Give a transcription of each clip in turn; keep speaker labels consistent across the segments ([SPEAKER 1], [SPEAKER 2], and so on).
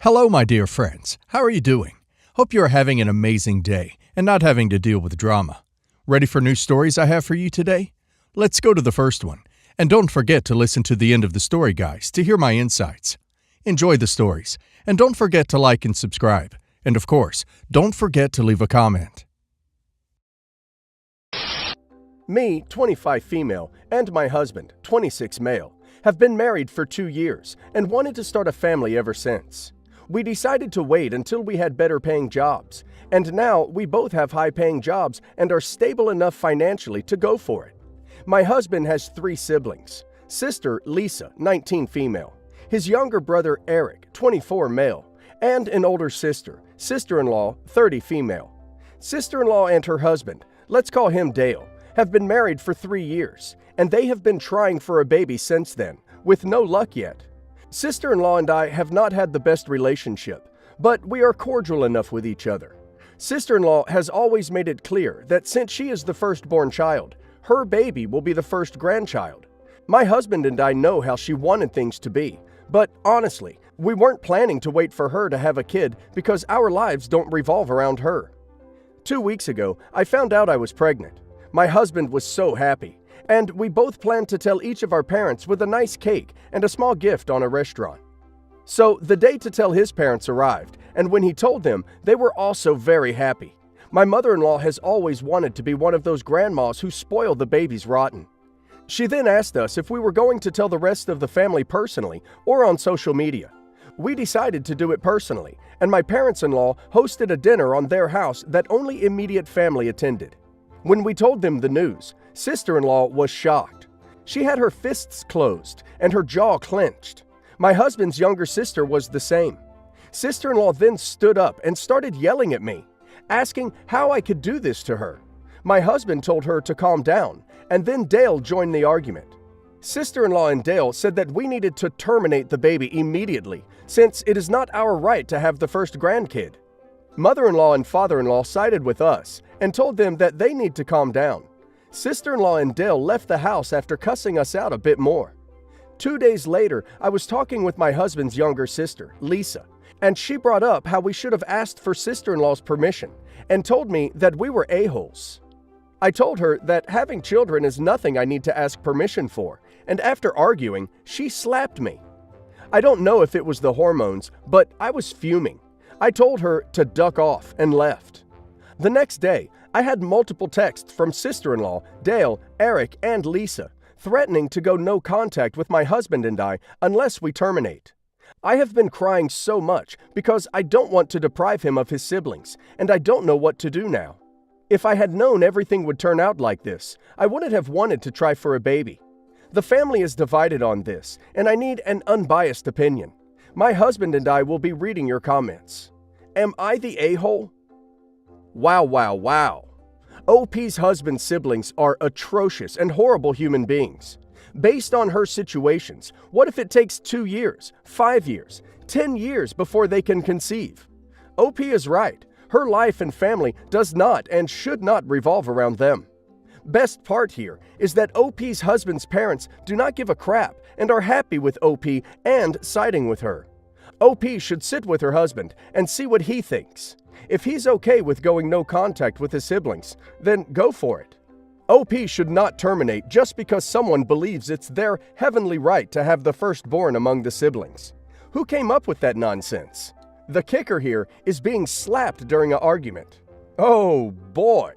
[SPEAKER 1] Hello, my dear friends. How are you doing? Hope you are having an amazing day and not having to deal with drama. Ready for new stories I have for you today? Let's go to the first one. And don't forget to listen to the end of the story, guys, to hear my insights. Enjoy the stories. And don't forget to like and subscribe. And of course, don't forget to leave a comment.
[SPEAKER 2] Me, 25 female, and my husband, 26 male, have been married for 2 years and wanted to start a family ever since. We decided to wait until we had better paying jobs, and now we both have high paying jobs and are stable enough financially to go for it. My husband has 3 siblings: sister Lisa, 19 female, his younger brother Eric, 24 male, and an older sister, sister-in-law, 30 female. Sister-in-law and her husband, let's call him Dale, have been married for 3 years, and they have been trying for a baby since then, with no luck yet. Sister-in-law and I have not had the best relationship, but we are cordial enough with each other. Sister-in-law has always made it clear that since she is the firstborn child, her baby will be the first grandchild. My husband and I know how she wanted things to be, but honestly, we weren't planning to wait for her to have a kid because our lives don't revolve around her. 2 weeks ago, I found out I was pregnant. My husband was so happy, and we both planned to tell each of our parents with a nice cake and a small gift on a restaurant. So the day to tell his parents arrived, and when he told them, they were also very happy. My mother-in-law has always wanted to be one of those grandmas who spoil the babies rotten. She then asked us if we were going to tell the rest of the family personally or on social media. We decided to do it personally, and my parents-in-law hosted a dinner on their house that only immediate family attended. When we told them the news, sister-in-law was shocked. She had her fists closed and her jaw clenched. My husband's younger sister was the same. Sister-in-law then stood up and started yelling at me, asking how I could do this to her. My husband told her to calm down, and then Dale joined the argument. Sister-in-law and Dale said that we needed to terminate the baby immediately, since it is not our right to have the first grandkid. Mother-in-law and father-in-law sided with us and told them that they need to calm down. Sister-in-law and Dale left the house after cussing us out a bit more. 2 days later, I was talking with my husband's younger sister, Lisa, and she brought up how we should have asked for sister-in-law's permission and told me that we were a-holes. I told her that having children is nothing I need to ask permission for, and after arguing, she slapped me. I don't know if it was the hormones, but I was fuming. I told her to duck off and left. The next day, I had multiple texts from sister-in-law, Dale, Eric, and Lisa, threatening to go no contact with my husband and I unless we terminate. I have been crying so much because I don't want to deprive him of his siblings, and I don't know what to do now. If I had known everything would turn out like this, I wouldn't have wanted to try for a baby. The family is divided on this, and I need an unbiased opinion. My husband and I will be reading your comments. Am I the a-hole? Wow. OP's husband's siblings are atrocious and horrible human beings. Based on her situations, what if it takes 2 years, 5 years, 10 years before they can conceive? OP is right. Her life and family does not and should not revolve around them. Best part here is that OP's husband's parents do not give a crap and are happy with OP and siding with her. OP should sit with her husband and see what he thinks. If he's okay with going no contact with his siblings, then go for it. OP should not terminate just because someone believes it's their heavenly right to have the firstborn among the siblings. Who came up with that nonsense? The kicker here is being slapped during an argument. Oh boy.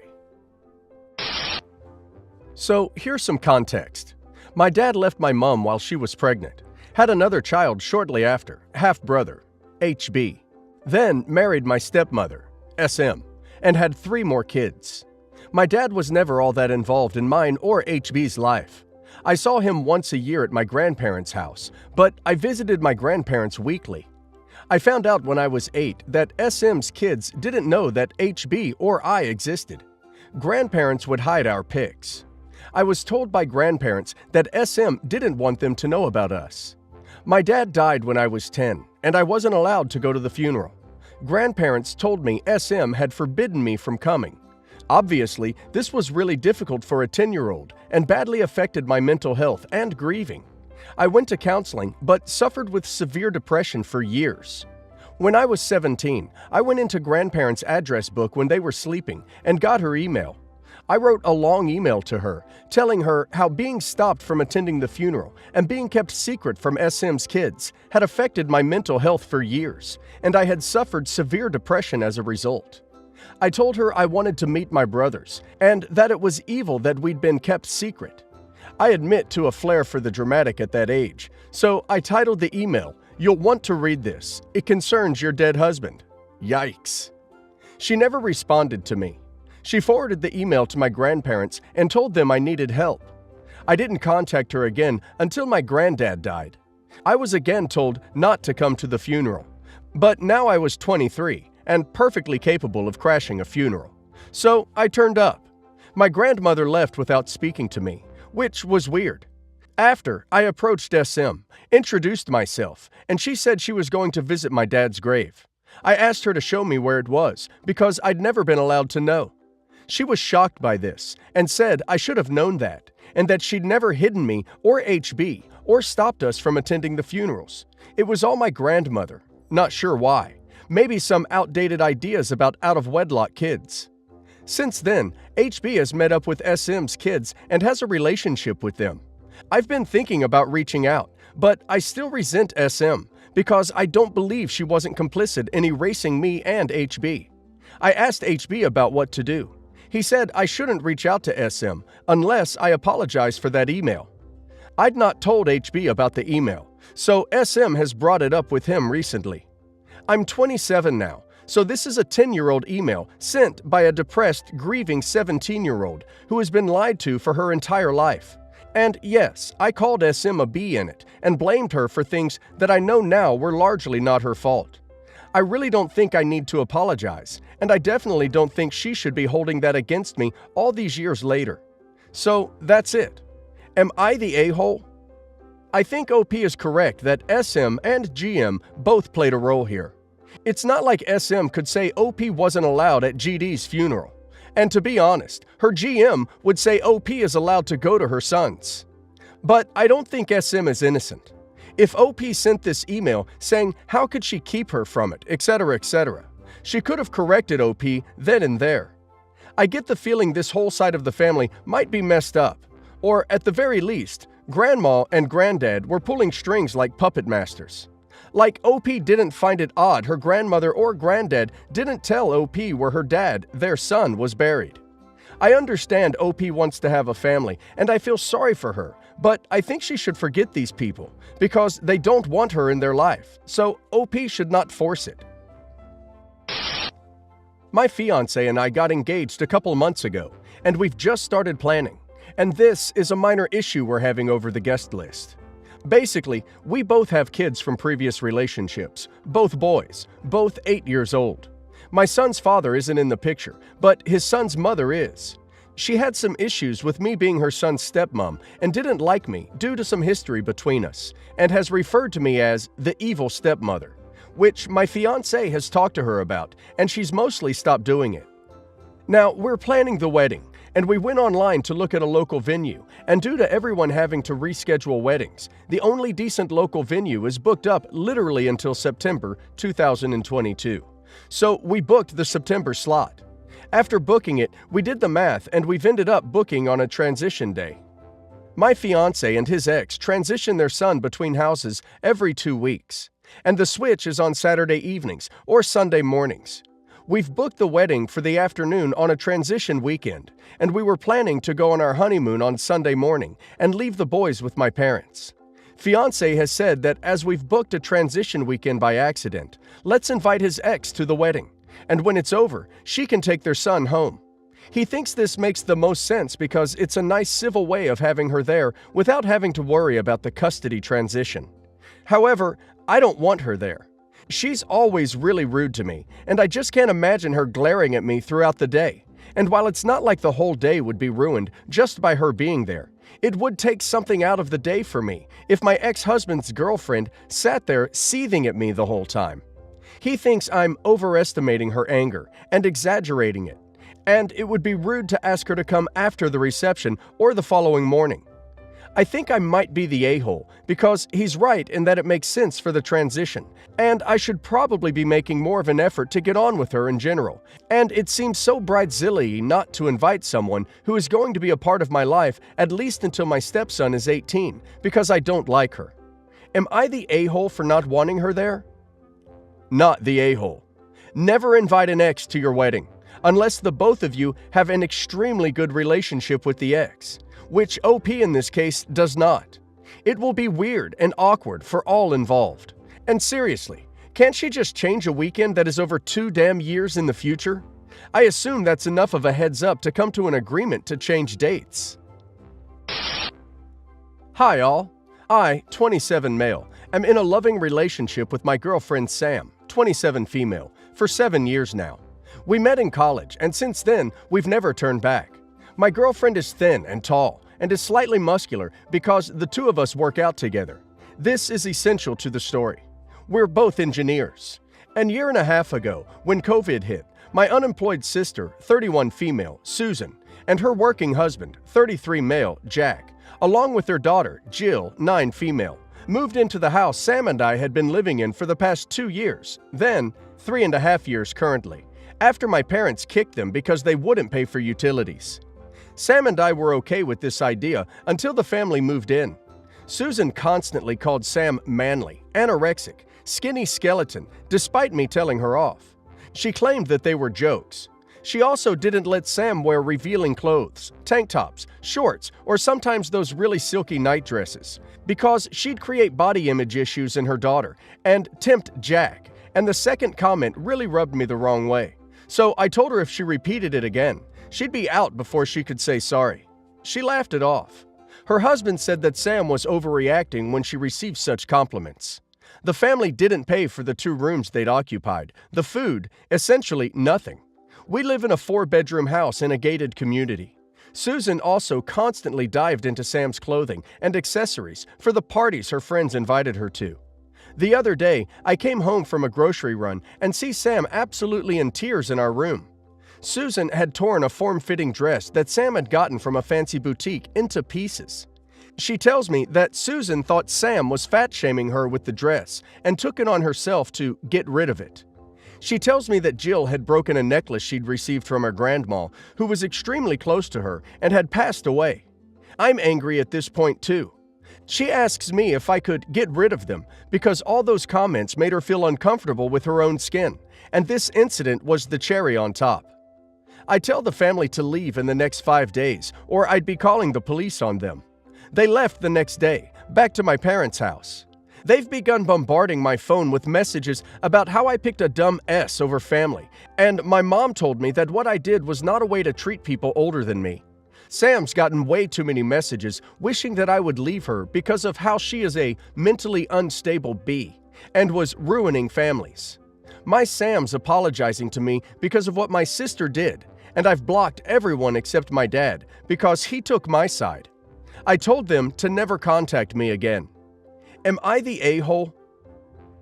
[SPEAKER 2] So here's some context. My dad left my mom while she was pregnant, had another child shortly after, half-brother, HB, then married my stepmother, SM, and had 3 more kids. My dad was never all that involved in mine or HB's life. I saw him once a year at my grandparents' house, but I visited my grandparents weekly. I found out when I was 8 that SM's kids didn't know that HB or I existed. Grandparents would hide our pics. I was told by grandparents that SM didn't want them to know about us. My dad died when I was 10, and I wasn't allowed to go to the funeral. Grandparents told me SM had forbidden me from coming. Obviously, this was really difficult for a 10-year-old and badly affected my mental health and grieving. I went to counseling, but suffered with severe depression for years. When I was 17, I went into grandparents' address book when they were sleeping and got her email. I wrote a long email to her, telling her how being stopped from attending the funeral and being kept secret from SM's kids had affected my mental health for years, and I had suffered severe depression as a result. I told her I wanted to meet my brothers, and that it was evil that we'd been kept secret. I admit to a flair for the dramatic at that age, so I titled the email, "You'll want to read this. It concerns your dead husband." Yikes. She never responded to me. She forwarded the email to my grandparents and told them I needed help. I didn't contact her again until my granddad died. I was again told not to come to the funeral, but now I was 23 and perfectly capable of crashing a funeral. So I turned up. My grandmother left without speaking to me, which was weird. After, I approached SM, introduced myself, and she said she was going to visit my dad's grave. I asked her to show me where it was because I'd never been allowed to know. She was shocked by this and said I should have known that, and that she'd never hidden me or HB or stopped us from attending the funerals. It was all my grandmother. Not sure why. Maybe some outdated ideas about out-of-wedlock kids. Since then, HB has met up with SM's kids and has a relationship with them. I've been thinking about reaching out, but I still resent SM because I don't believe she wasn't complicit in erasing me and HB. I asked HB about what to do. He said I shouldn't reach out to SM unless I apologize for that email. I'd not told HB about the email, so SM has brought it up with him recently. I'm 27 now, so this is a 10-year-old email sent by a depressed, grieving 17-year-old who has been lied to for her entire life. And yes, I called SM a B in it and blamed her for things that I know now were largely not her fault. I really don't think I need to apologize, and I definitely don't think she should be holding that against me all these years later. So that's it. Am I the a-hole? I think OP is correct that SM and GM both played a role here. It's not like SM could say OP wasn't allowed at GD's funeral. And to be honest, her GM would say OP is allowed to go to her son's. But I don't think SM is innocent. If OP sent this email saying how could she keep her from it, etc., she could have corrected OP then and there. I get the feeling this whole side of the family might be messed up, or at the very least, Grandma and Granddad were pulling strings like puppet masters. Like OP didn't find it odd her grandmother or granddad didn't tell OP where her dad, their son, was buried. I understand OP wants to have a family, and I feel sorry for her, but I think she should forget these people because they don't want her in their life, so OP should not force it. My fiancé and I got engaged a couple months ago, and we've just started planning. And this is a minor issue we're having over the guest list. Basically, we both have kids from previous relationships, both boys, both 8 years old. My son's father isn't in the picture, but his son's mother is. She had some issues with me being her son's stepmom and didn't like me due to some history between us, and has referred to me as the evil stepmother, which my fiancé has talked to her about, and she's mostly stopped doing it. Now, we're planning the wedding, and we went online to look at a local venue, and due to everyone having to reschedule weddings, the only decent local venue is booked up literally until September 2022. So we booked the September slot. After booking it, we did the math and we've ended up booking on a transition day. My fiancé and his ex transition their son between houses every 2 weeks, and the switch is on Saturday evenings or Sunday mornings. We've booked the wedding for the afternoon on a transition weekend, and we were planning to go on our honeymoon on Sunday morning and leave the boys with my parents. Fiancé has said that as we've booked a transition weekend by accident, let's invite his ex to the wedding, and when it's over, she can take their son home. He thinks this makes the most sense because it's a nice civil way of having her there without having to worry about the custody transition. However, I don't want her there. She's always really rude to me, and I just can't imagine her glaring at me throughout the day. And while it's not like the whole day would be ruined just by her being there, it would take something out of the day for me if my ex-husband's girlfriend sat there seething at me the whole time. He thinks I'm overestimating her anger and exaggerating it, and it would be rude to ask her to come after the reception or the following morning. I think I might be the a-hole because he's right in that it makes sense for the transition, and I should probably be making more of an effort to get on with her in general, and it seems so bridezilla-y not to invite someone who is going to be a part of my life at least until my stepson is 18 because I don't like her. Am I the a-hole for not wanting her there? Not the a-hole. Never invite an ex to your wedding, unless the both of you have an extremely good relationship with the ex, which OP in this case does not. It will be weird and awkward for all involved. And seriously, can't she just change a weekend that is over 2 damn years in the future? I assume that's enough of a heads up to come to an agreement to change dates. Hi all. I, 27 male, am in a loving relationship with my girlfriend Sam, 27 female, for 7 years now. We met in college, and since then, we've never turned back. My girlfriend is thin and tall, and is slightly muscular because the two of us work out together. This is essential to the story. We're both engineers. A year and a half ago, when COVID hit, my unemployed sister, 31 female, Susan, and her working husband, 33 male, Jack, along with their daughter, Jill, 9 female, moved into the house Sam and I had been living in for the past 2 years, then 3.5 years currently, after my parents kicked them because they wouldn't pay for utilities. Sam and I were okay with this idea until the family moved in. Susan constantly called Sam manly, anorexic, skinny skeleton, despite me telling her off. She claimed that they were jokes. She also didn't let Sam wear revealing clothes, tank tops, shorts, or sometimes those really silky night dresses, because she'd create body image issues in her daughter and tempt Jack, and the second comment really rubbed me the wrong way. So I told her if she repeated it again, she'd be out before she could say sorry. She laughed it off. Her husband said that Sam was overreacting when she received such compliments. The family didn't pay for the 2 rooms they'd occupied, the food, essentially nothing. We live in a 4-bedroom house in a gated community. Susan also constantly dived into Sam's clothing and accessories for the parties her friends invited her to. The other day, I came home from a grocery run and see Sam absolutely in tears in our room. Susan had torn a form-fitting dress that Sam had gotten from a fancy boutique into pieces. She tells me that Susan thought Sam was fat-shaming her with the dress and took it on herself to get rid of it. She tells me that Jill had broken a necklace she'd received from her grandma, who was extremely close to her and had passed away. I'm angry at this point too. She asks me if I could get rid of them because all those comments made her feel uncomfortable with her own skin, and this incident was the cherry on top. I tell the family to leave in the next 5 days, or I'd be calling the police on them. They left the next day, back to my parents' house. They've begun bombarding my phone with messages about how I picked a dumb S over family, and my mom told me that what I did was not a way to treat people older than me. Sam's gotten way too many messages wishing that I would leave her because of how she is a mentally unstable bee and was ruining families. My Sam's apologizing to me because of what my sister did, and I've blocked everyone except my dad because he took my side. I told them to never contact me again. Am I the a-hole?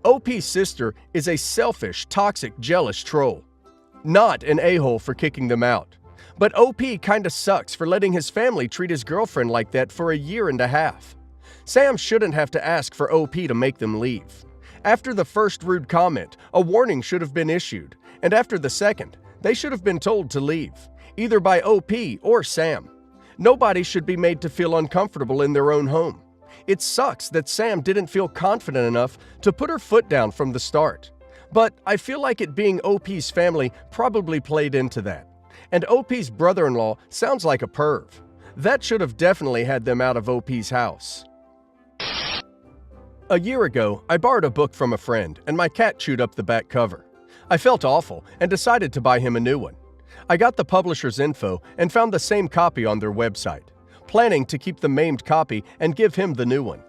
[SPEAKER 2] OP's sister is a selfish, toxic, jealous troll. Not an a-hole for kicking them out. But OP kinda sucks for letting his family treat his girlfriend like that for 1.5 years. Sam shouldn't have to ask for OP to make them leave. After the first rude comment, a warning should have been issued, and after the second, they should have been told to leave, either by OP or Sam. Nobody should be made to feel uncomfortable in their own home. It sucks that Sam didn't feel confident enough to put her foot down from the start. But I feel like it being OP's family probably played into that. And OP's brother-in-law sounds like a perv. That should have definitely had them out of OP's house. A year ago, I borrowed a book from a friend, and my cat chewed up the back cover. I felt awful and decided to buy him a new one. I got the publisher's info and found the same copy on their website, planning to keep the maimed copy and give him the new one.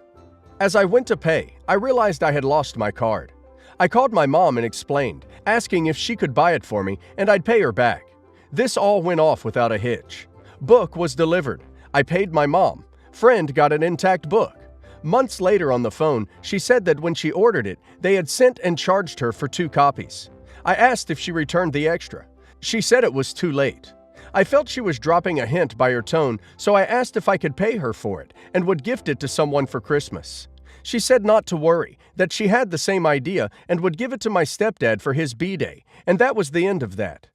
[SPEAKER 2] As I went to pay, I realized I had lost my card. I called my mom and explained, asking if she could buy it for me and I'd pay her back. This all went off without a hitch. Book was delivered. I paid my mom. Friend got an intact book. Months later on the phone, she said that when she ordered it, they had sent and charged her for 2 copies. I asked if she returned the extra. She said it was too late. I felt she was dropping a hint by her tone, so I asked if I could pay her for it and would gift it to someone for Christmas. She said not to worry, that she had the same idea and would give it to my stepdad for his B-Day, and that was the end of that.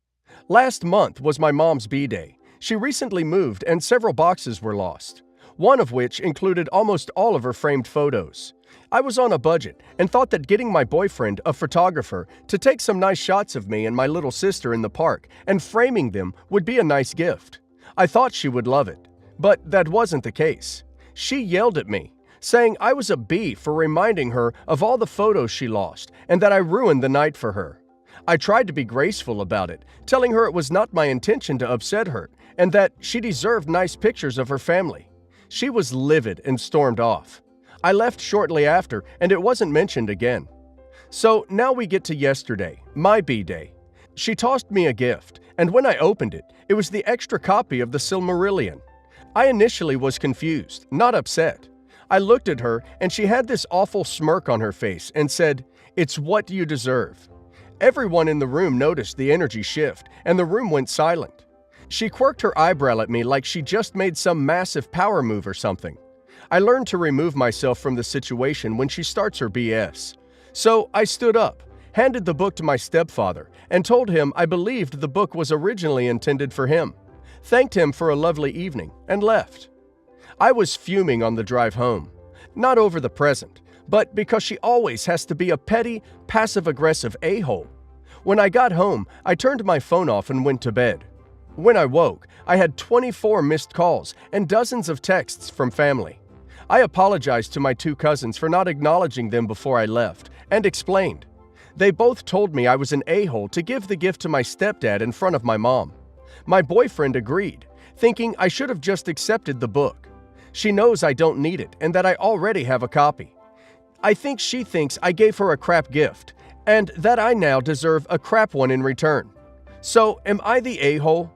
[SPEAKER 2] Last month was my mom's B-Day. She recently moved and several boxes were lost, one of which included almost all of her framed photos. I was on a budget and thought that getting my boyfriend, a photographer, to take some nice shots of me and my little sister in the park and framing them would be a nice gift. I thought she would love it, but that wasn't the case. She yelled at me, saying I was a bee for reminding her of all the photos she lost and that I ruined the night for her. I tried to be graceful about it, telling her it was not my intention to upset her and that she deserved nice pictures of her family. She was livid and stormed off. I left shortly after, and it wasn't mentioned again. So now we get to yesterday, my B-Day. She tossed me a gift, and when I opened it, it was the extra copy of the Silmarillion. I initially was confused, not upset. I looked at her, and she had this awful smirk on her face and said, "It's what you deserve." Everyone in the room noticed the energy shift, and the room went silent. She quirked her eyebrow at me like she just made some massive power move or something. I learned to remove myself from the situation when she starts her BS. So I stood up, handed the book to my stepfather, and told him I believed the book was originally intended for him, thanked him for a lovely evening, and left. I was fuming on the drive home, not over the present, but because she always has to be a petty, passive-aggressive a-hole. When I got home, I turned my phone off and went to bed. When I woke, I had 24 missed calls and dozens of texts from family. I apologized to my two cousins for not acknowledging them before I left, and explained. They both told me I was an a-hole to give the gift to my stepdad in front of my mom. My boyfriend agreed, thinking I should have just accepted the book. She knows I don't need it and that I already have a copy. I think she thinks I gave her a crap gift, and that I now deserve a crap one in return. So, am I the a-hole?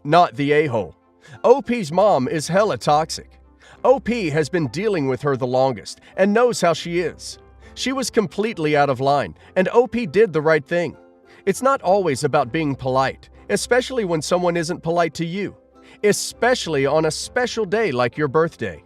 [SPEAKER 2] Not the a-hole. OP's mom is hella toxic. OP has been dealing with her the longest and knows how she is. She was completely out of line, and OP did the right thing. It's not always about being polite, especially when someone isn't polite to you, especially on a special day like your birthday.